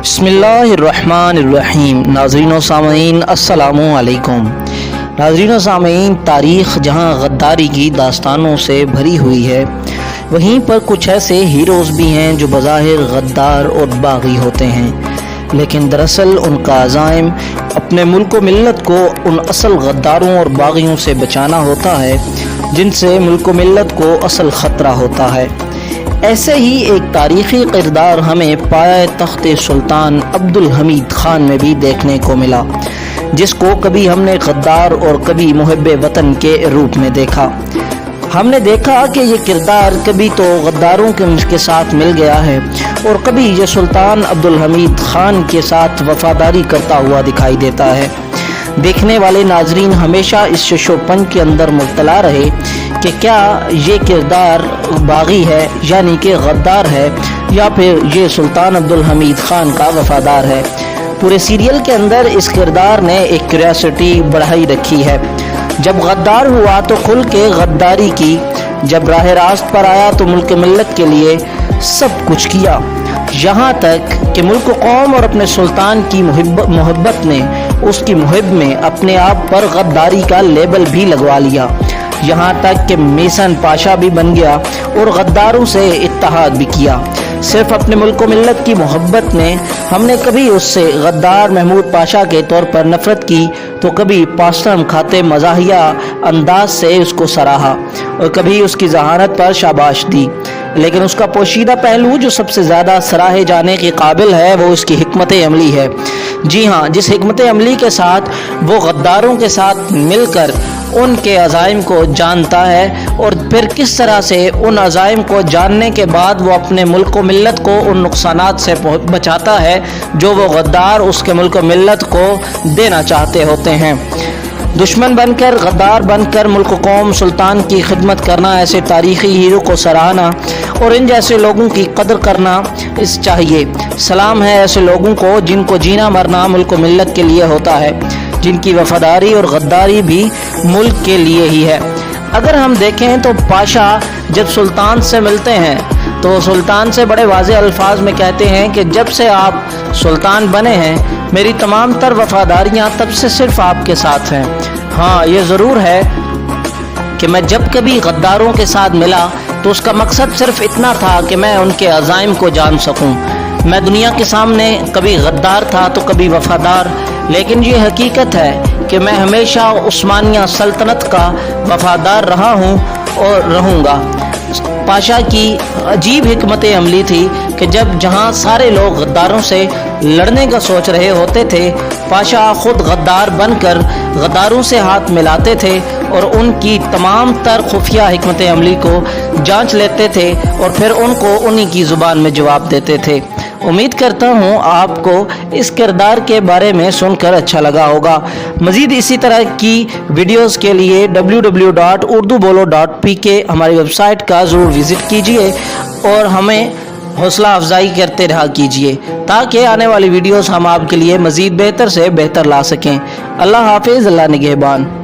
बिस्मिल्लाहिर्रहमानिर्रहीम। नाज़रीन व सामईन अस्सलामु अलैकुम। नाज़रीन व सामईन, तारीख़ जहाँ गद्दारी की दास्तानों से भरी हुई है, वहीं पर कुछ ऐसे हीरोज़ भी हैं जो बज़ाहिर गद्दार और बागी होते हैं, लेकिन दरअसल उनका अज़ाइम अपने मुल्क व मिल्लत को उन असल गद्दारों और बागियों से बचाना होता है जिनसे मुल्क व मिल्लत को असल ख़तरा होता है। ऐसे ही एक तारीख़ी किरदार हमें पाया तख्त सुल्तान अब्दुल हमीद ख़ान में भी देखने को मिला, जिसको कभी हमने गद्दार और कभी मुहिब्बे वतन के रूप में देखा। हमने देखा कि ये किरदार कभी तो गद्दारों के साथ मिल गया है और कभी ये सुल्तान अब्दुल हमीद ख़ान के साथ वफादारी करता हुआ दिखाई देता है। देखने वाले नाजरीन हमेशा इस शशोपन के अंदर मुब्तला रहे कि क्या ये किरदार बागी है यानी कि गद्दार है, या फिर ये सुल्तान अब्दुल हमीद ख़ान का वफादार है। पूरे सीरियल के अंदर इस किरदार ने एक क्यूरियोसिटी बढ़ाई रखी है। जब गद्दार हुआ तो खुल के गद्दारी की, जब राह रास्त पर आया तो मुल्क मिल्लत के लिए सब कुछ किया, यहाँ तक कि मुल्क कौम और अपने सुल्तान की मोहब्बत ने उसकी मुहिब में अपने आप पर गद्दारी का लेबल भी लगवा लिया। यहाँ तक कि मेसन पाशा भी बन गया और गद्दारों से इत्तेहाद भी किया। सिर्फ अपने मुल्क व मिल्लत की मोहब्बत ने हमने कभी उससे गद्दार महमूद पाशा के तौर पर नफ़रत की तो कभी पास्टम खाते मज़ाहिया अंदाज से उसको सराहा और कभी उसकी जहानत पर शाबाश दी। लेकिन उसका पोशीदा पहलू जो सबसे ज़्यादा सराहे जाने के काबिल है वो उसकी हिकमत अमली है। जी हाँ, जिस हिकमत अमली के साथ वो गद्दारों के साथ मिलकर उनके अज़ाइम को जानता है और फिर किस तरह से उन अज़ाइम को जानने के बाद वो अपने मुल्क व मिल्लत को उन नुकसानात से बचाता है जो वो गद्दार उसके मुल्क व मिल्लत को देना चाहते होते हैं। दुश्मन बनकर, गद्दार बनकर मुल्क कौम सुल्तान की खिदमत करना, ऐसे तारीख़ी हीरो को सराहना और इन जैसे लोगों की कदर करना इस चाहिए। सलाम है ऐसे लोगों को जिनको जीना मरना मुल्क व मिल्लत के लिए होता है, जिनकी वफादारी और गद्दारी भी मुल्क के लिए ही है। अगर हम देखें तो पाशा जब सुल्तान से मिलते हैं तो सुल्तान से बड़े वाज़ेह अल्फाज में कहते हैं कि जब से आप सुल्तान बने हैं मेरी तमाम तर वफादारियाँ तब से सिर्फ आपके साथ हैं। हाँ, ये ज़रूर है कि मैं जब कभी गद्दारों के साथ मिला तो उसका मकसद सिर्फ इतना था कि मैं उनके अज़ाइम को जान सकूं। मैं दुनिया के सामने कभी गद्दार था तो कभी वफादार, लेकिन ये हकीकत है कि मैं हमेशा उस्मानिया सल्तनत का वफादार रहा हूँ और रहूँगा। पाशा की अजीब हिकमत अमली थी कि जब जहाँ सारे लोग गद्दारों से लड़ने का सोच रहे होते थे, पाशा खुद गद्दार बनकर गद्दारों से हाथ मिलाते थे और उनकी तमाम तर खुफिया हिकमत अमली को जांच लेते थे और फिर उनको उन्हीं की ज़ुबान में जवाब देते थे। उम्मीद करता हूँ आपको इस किरदार के बारे में सुनकर अच्छा लगा होगा। मज़ीद इसी तरह की वीडियोस के लिए www.urdubolo.pk हमारी वेबसाइट का ज़रूर विज़िट कीजिए और हमें हौसला अफजाई करते रहा कीजिए ताकि आने वाली वीडियोस हम आपके लिए मज़ीद बेहतर से बेहतर ला सकें। अल्लाह हाफिज़, अल्लाह निगहबान।